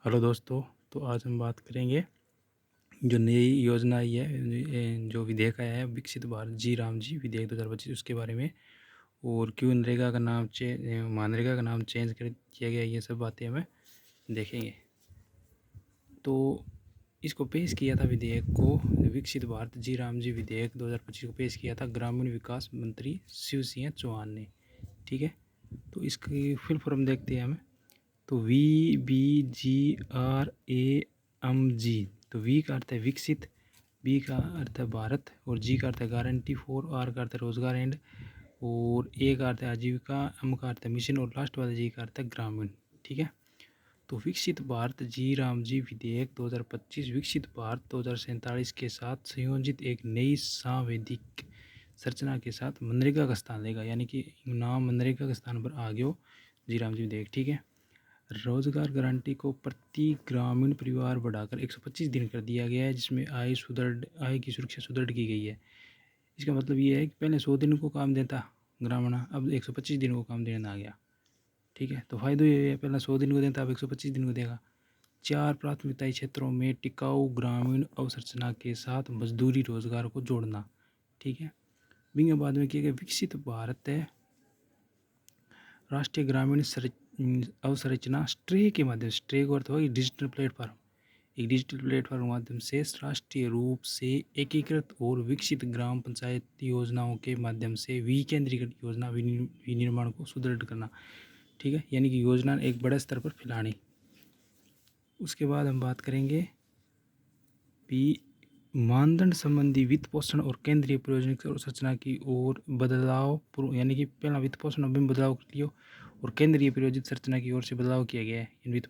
Hello दोस्तों। तो आज हम बात करेंगे जो नई योजना आई है, जो विधेयक आया है विकसित भारत जी राम जी विधेयक 2025 उसके बारे में। और क्यों नरेगा का नाम मनरेगा का नाम चेंज कर किया गया, ये सब बातें हमें देखेंगे। तो इसको पेश किया था विधेयक को, विकसित भारत जी राम जी विधेयक 2025 को पेश किया था ग्रामीण विकास मंत्री शिव सिंह चौहान ने। ठीक है, तो इसकी फुल फॉर्म देखते हैं हमें। तो VBGRAMG। तो वी का अर्थ है विकसित, बी का अर्थ है भारत, और जी का अर्थ है गारंटी फॉर, आर का अर्थ है रोजगार एंड, और ए का अर्थ है आजीविका, एम का अर्थ है मिशन, और लास्ट वाले जी का अर्थ है ग्रामीण। ठीक है, तो विकसित भारत जी राम जी विधेयक 2025 विकसित भारत 2047 के साथ संयोजित एक नई सांविधिक संरचना के साथ मनरेगा का स्थान लेगा, यानी कि नाम मनरेगा के स्थान पर आ गया जी राम जी विधेयक। ठीक है, रोजगार गारंटी को प्रति ग्रामीण परिवार बढ़ाकर 125 दिन कर दिया गया है, जिसमें आय की सुरक्षा सुदृढ़ की गई है। इसका मतलब ये है कि पहले 100 दिन को काम देता ग्रामीण, अब 125 दिन को काम देना आ गया। ठीक है, तो फायदा ये है, पहले 100 दिन को देता, अब 125 दिन को देगा। 4 प्राथमिकता क्षेत्रों में टिकाऊ ग्रामीण अवसंरचना के साथ मजदूरी रोजगार को जोड़ना। ठीक है, बिंग बाद में किया गया विकसित भारत है राष्ट्रीय ग्रामीण अवसंरचना स्ट्रे के माध्यम से, स्ट्रे का अर्थ होगा डिजिटल प्लेटफॉर्म, एक डिजिटल प्लेटफॉर्म के माध्यम से राष्ट्रीय रूप से एकीकृत और विकसित ग्राम पंचायत योजनाओं के माध्यम से विकेंद्रीकृत योजना विनिर्माण को सुदृढ़ करना। ठीक है, यानी कि योजना एक बड़े स्तर पर फैलानी। उसके बाद हम बात करेंगे पी मानदंड संबंधी वित्त पोषण और केंद्रीय प्रयोजन और संरचना की ओर बदलाव, यानी कि पहला वित्त पोषण में बदलाव कर लियो, और केंद्रीय प्रायोजित संरचना की ओर से बदलाव किया गया है इन वित्त।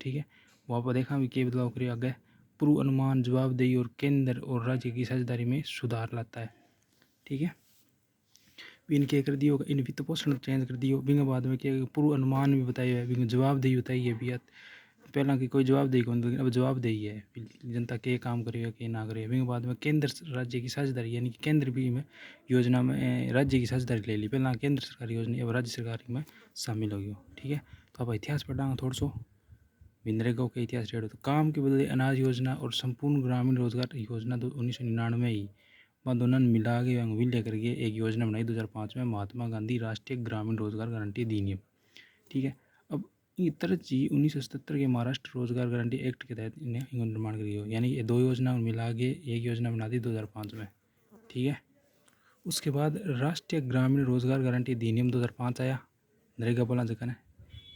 ठीक है, वहाँ पर देखा भी क्या बदलाव करिए आगे, पूर्व अनुमान, जवाबदेही और केंद्र और राज्य की साझेदारी में सुधार लाता है। ठीक है, इनके कर दियो, इन वित्त पोषण चेंज कर दियो, बिंग बाद में क्या पूर्व अनुमान भी बताइए है, बिंग जवाबदेही बताई है भी। पहला की कोई जवाबदेही कौन, लेकिन अब जवाबदेही है, जनता के काम करिए के ना करिए। बिंग बाद में केंद्र राज्य की साझेदारी, यानी कि केंद्र भी में योजना में राज्य की साझेदारी ले ली, पहला केंद्र सरकार योजना अब राज्य सरकार में शामिल हो गई। ठीक है, तो अब इतिहास पढ़ा थोड़ा सो मनरेगा के इतिहास रेड। तो काम के बदले अनाज योजना और संपूर्ण ग्रामीण रोजगार योजना 1999 ही दोनों मिला के विलय करके एक योजना बनाई 2005 में, महात्मा गांधी राष्ट्रीय ग्रामीण रोजगार गारंटी अधिनियम। ठीक है, अब ये तरजी 1977 के महाराष्ट्र रोजगार गारंटी एक्ट के तहत इन्हें निर्माण करी हो, यानी ये दो योजना मिला के एक योजना बना दी 2005 में। ठीक है, उसके बाद राष्ट्रीय ग्रामीण रोजगार गारंटी अधिनियम 2005 आया, नरेगा बोला जगह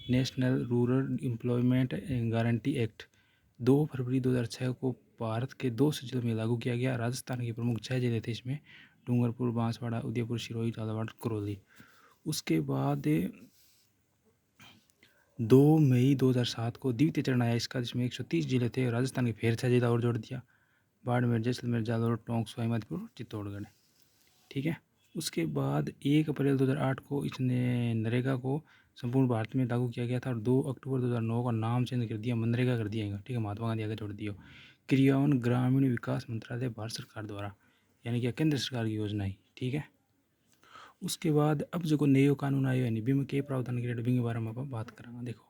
national rural employment guarantee act 2 फरवरी 2006 को भारत के 2 जिलों में लागू किया गया। राजस्थान के प्रमुख 6 जिले थे इसमें, डूंगरपुर, बांसवाड़ा, उदयपुर, सिरोही, झालावाड़, करौली। उसके बाद 2 मई 2007 को द्वितीय चरण आया इसका, जिसमें 130 जिले थे, राजस्थान के फिर 6 जिला और जोड़ दिया, बाड़मेर, जैसलमेर, जालौर, टोंक, सवाईमाधोपुर, चित्तौड़गढ़। ठीक है, उसके बाद 1 अप्रैल 2008 को इसने नरेगा को संपूर्ण भारत में लागू किया गया था, और 2 अक्टूबर 2009 का नाम चेंज कर दिया, मनरेगा कर दिया। ठीक है, महात्मा गांधी आगे जोड़ दिया। क्रियान्वयन ग्रामीण विकास मंत्रालय भारत सरकार द्वारा, यानी कि केंद्र सरकार की योजना है। ठीक है, उसके बाद अब जो नयो कानून आयो है बिम के प्रावधान के बिंग के बारे में बात करेंगे। देखो,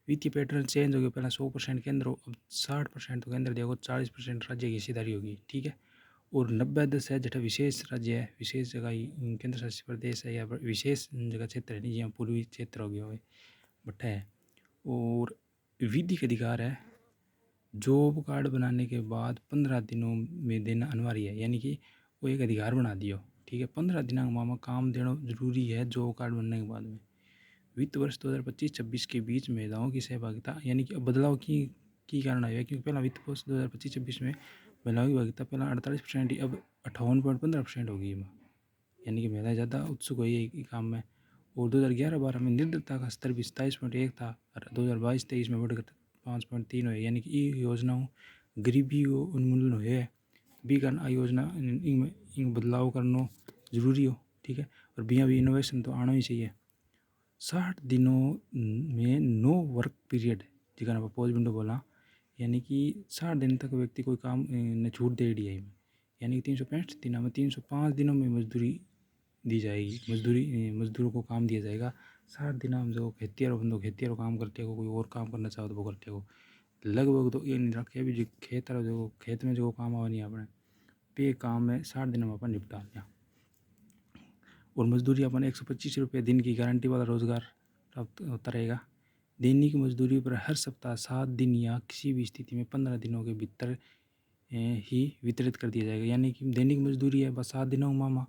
वित्तीय पैटर्न चेंज हो गया, पहले 100% केंद्र, अब 60% तो केंद्र देगा, 40% राज्य की हिस्सेदारी होगी। ठीक है, और 90 है जटा विशेष राज्य है, विशेष जगह केंद्र शासित प्रदेश है, या विशेष जगह क्षेत्र है, नहीं जहाँ पूर्वी क्षेत्र हो गया हो बटा है। और विधिक अधिकार है, जॉब कार्ड बनाने के बाद 15 दिनों में देना अनिवार्य है, यानी कि वो एक अधिकार बना दियो। ठीक है, 15 दिनों में काम देना जरूरी है जॉब कार्ड बनने के बाद में। वित्त वर्ष 2025-26 के बीच महिलाओं की सहभागिता, यानी कि बदलाव की कारण आया है, क्योंकि पहला वित्त वर्ष 2025-26 में महिलाओं की भागिता पहला 48% अब 58.15% हो गई, यानी कि महिलाएं ज़्यादा उत्सुक हुई है काम में। और 2011-12 में निर्धनता का स्तर भी 27.1 था, और 2022-23 में बढ़कर 5.3 हुए, यानी कि ये योजनाओं गरीबी को उन्मूलन हुए भी कारण आ योजना इन बदलाव करना जरूरी हो। ठीक है, और भी इनोवेशन तो आना ही चाहिए। 60 दिनों में नो वर्क पीरियड, जिसका पॉज विंडो बोला, यानी कि 60 दिन तक व्यक्ति कोई काम ने छूट दे दी है, यानी कि 365 दिनों में 305 दिनों में मजदूरी दी जाएगी, मजदूरों को काम दिया जाएगा। 60 दिनों में जो खेतियारों बंदो खेतियारों काम करते हो, कोई और काम करना चाहो तो वो करते हो। लगभग तो ये नहीं रखे भी जो खेत में जो काम आवा नहीं अपने पे काम में 60 दिन में अपन निपटा लिया। और मजदूरी अपन 125 रुपये दिन की गारंटी वाला रोजगार प्राप्त होता रहेगा। दैनिक मजदूरी पर हर सप्ताह 7 दिन या किसी भी स्थिति में 15 दिनों के भीतर ही वितरित कर दिया जाएगा। यानी कि दैनिक मजदूरी है बस 7 दिनों मामा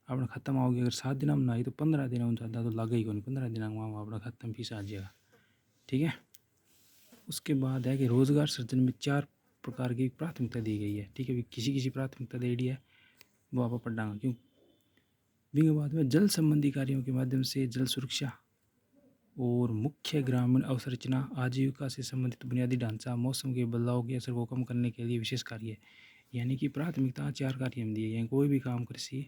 अपना ख़त्म होगी। अगर 7 दिन में आई तो 15 दिन ज़्यादा तो लगे ही कौन 15 दिन मामा अपना ख़त्म फीस आ जाएगा। ठीक है। उसके बाद है कि रोज़गार सृजन में 4 प्रकार की प्राथमिकता दी गई है। ठीक है, किसी किसी प्राथमिकता दे दी है वो आप पढ़ांगा क्यों। विंग बाद में जल संबंधी कार्यों के माध्यम से जल सुरक्षा और मुख्य ग्रामीण अवसंरचना आजीविका से संबंधित बुनियादी ढांचा मौसम के बदलाव के असर को कम करने के लिए विशेष कार्य है। यानी कि प्राथमिकता 4 कार्य में दिए हैं। कोई भी काम कृषि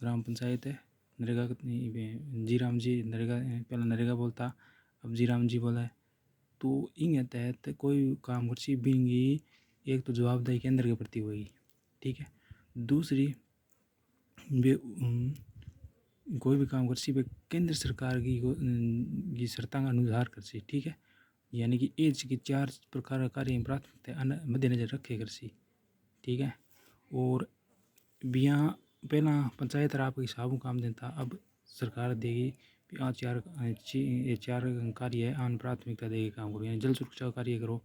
ग्राम पंचायत है नरेगा जी राम जी नरेगा पहले नरेगा बोलता अब जी राम जी बोला है। तो इन तहत कोई काम कृषि बिंगी एक तो जवाबदेही केंद्र के प्रति होगी। ठीक है। दूसरी कोई भी काम कृषि पे केंद्र सरकार की शर्तां का अनुसार कृषि। ठीक है। यानी कि एज की 4 प्रकार का कार्य प्राथमिकता मद्देनजर रखे कृषि। ठीक है। और यहाँ पहला पंचायत आप हिसाब काम देता अब सरकार देगी चार कार्य है आन प्राथमिकता देगी काम करो। यानी जल सुरक्षा का कार्य करो,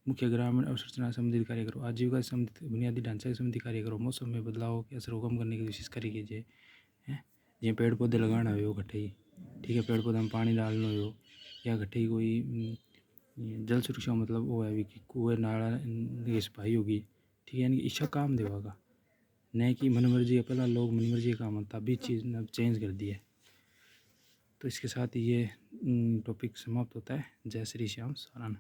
मुख्य ग्रामीण अवसंरचना संबंधित कार्य करो, आजीविका संबंधित बुनियादी ढांचा संबंधी कार्य करो, मौसम में बदलाव के असर को कम करने के विशेष कार्य कीजिए। हैं जिन पेड़ पौधे लगाना हो गठे ही। ठीक है, पेड़ पौधे में पानी डालना हो या गठे ही कोई जल सुरक्षा मतलब वो है कि कुएँ नाला की सफाई होगी। ठीक है। यानी कि इसका काम देगा नहीं कि मन मर्जी पहला लोग मन मर्जी काम होता अभी चीज़ चेंज कर दी है। तो इसके साथ ये टॉपिक समाप्त होता है। जय श्री श्याम सारण।